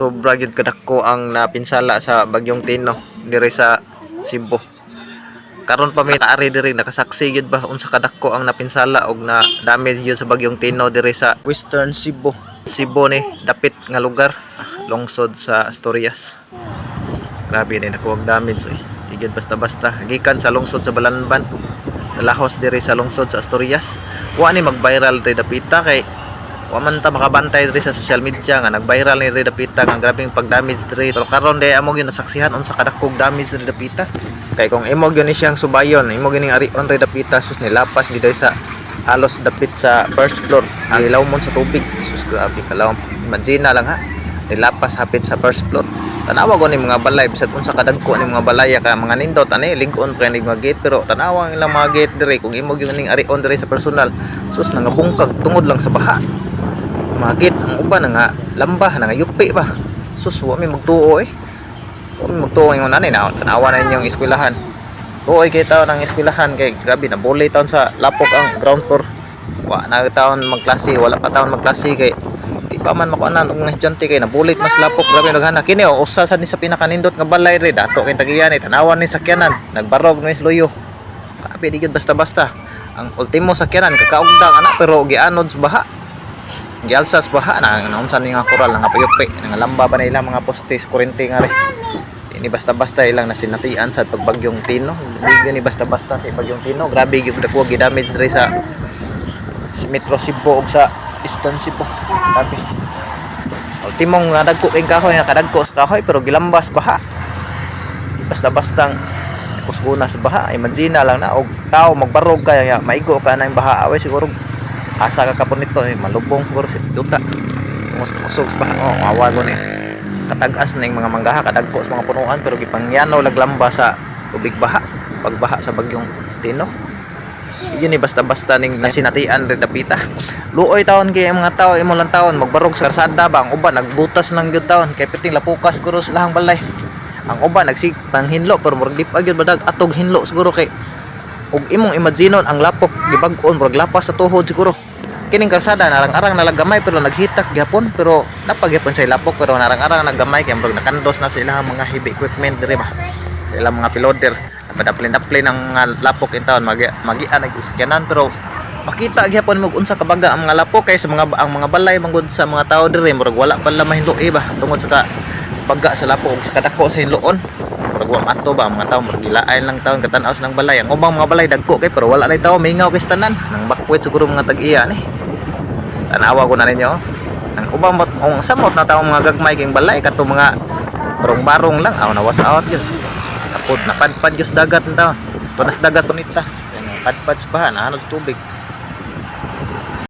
Sobra gyud kadako ang napinsala sa bagyong Tino diri sa Cebu. Karon pa may naari diri nakasaksi gyud ba unsa kadako ang napinsala og na damage gyud sa bagyong Tino diri sa Western Cebu. Cebu ni dapit nga lugar, lungsod sa Asturias. Grabe ni nakuha ang damage oy. Di gyud basta-basta gikan sa lungsod sa Balanban. Nalahos diri sa lungsod sa Asturias. Wa ni mag-viral diri dapita kay wa man ta makabantay diri sa social media nga nag-viral ni diri dapita nga grabeng pag-damage diri. Pero karon day amo gyud nasaksihan unsa kadakog damage diri dapita. Kay kung imo gyud ni siyang subayon, imo gyud ning arion diri dapita sus nilapas gid sa halos dapit sa first floor. Ang ilawmon sa tubig. Sus grabe kalawom. Imagine lang ha. Nilapas hapit sa first floor. Tanawa ko ni mga balay bisag unsa kadagko ni mga balaya ka mga nindot ani lig-on pa ni mga gate pero tanawa ang ilang mga gate diri kung imo gyud ning arion diri sa personal. Sus nangabungkag tungod lang sa baha. Magit ang uban nga lambah nga yupi ba sus wa mi magtuo wa mi magtuo ingon ani na tanawa na inyong eskwelahan tuoy kay taon ang eskwelahan kay grabe na bulay taon sa lapok ang ground floor wa na taon magklase wala pa taon magklase kay di pa man makuanan og estudyante kay nabulit mas lapok grabe naghana kini usa sad ni sa pinakanindot nga balay ri dato kay tagiyan tanawan ni sakyanan nagbarog ni luyo grabe di gyud basta-basta ang ultimo sakyanan kakaugdang ana pero gianod sa baha gialsas baha na naunsan ni nga koral nga payupi nga lamba ba na ilang mga postes kurente nga rin ini basta-basta ilang nasinatian sa pagbagyong Tino hindi ni basta-basta sa bagyong Tino grabe gyud dako gi-damage diri sa Metro Cebu ug sa Eastern Cebu grabe ultimong nga dagko kay kahoy nga kadagko sa kahoy pero gilambas baha basta-bastang kusguna sa baha imagine lang na og tao magbarog kaya maigo ka na yung baha away siguro asa ka kapon nito malubong siguro duta usog ba awa ko ni katag-as ning mga manggaha kadagko sa mga punuan pero gipangyano laglamba sa tubig baha pagbaha sa bagyong Tino yun ni basta-basta ning nasinatian red dapita luoy taon kay mga tao imo lang taon magbarog sa karsada ba ang uban nagbutas lang gyud taon kay piting lapukas siguro sa lahang balay ang uban nagsipang hinlo pero murag dip gyud badag atog hinlo siguro kay ug imong imaginon ang lapok gibag-on murag lapas sa tuhod siguro kining karsada narang-arang nalagamay pero naghitak gyapon pero napagyapon sa lapok pero narang-arang naggamay kay murag nakandos na sa ilang mga heavy equipment diri ba sa ilang mga piloder napadaplin ang mga lapok in taon magian naguskenan pero makita gyapon mo unsa kabaga ang mga lapok kay sa mga ang mga balay manggod sa mga tao diri murag wala pa lamay hinluoy ba tungod sa baga sa lapok ug sa kadako sa hinluon murag wa mato ba ang mga tao murag gilaay lang taon katan-aw sa nang balay ang ubang mga balay dagko kay pero wala lay tao mingaw kay tanan nang bakwet siguro mga tag-iya ni tanawa ko na ninyo ang ubang ang samot na taong mga gagmay king balay kato mga barong-barong lang nawas out yun tapos napadpad yung dagat ng taon tunas dagat punita padpad sa bahan ano tubig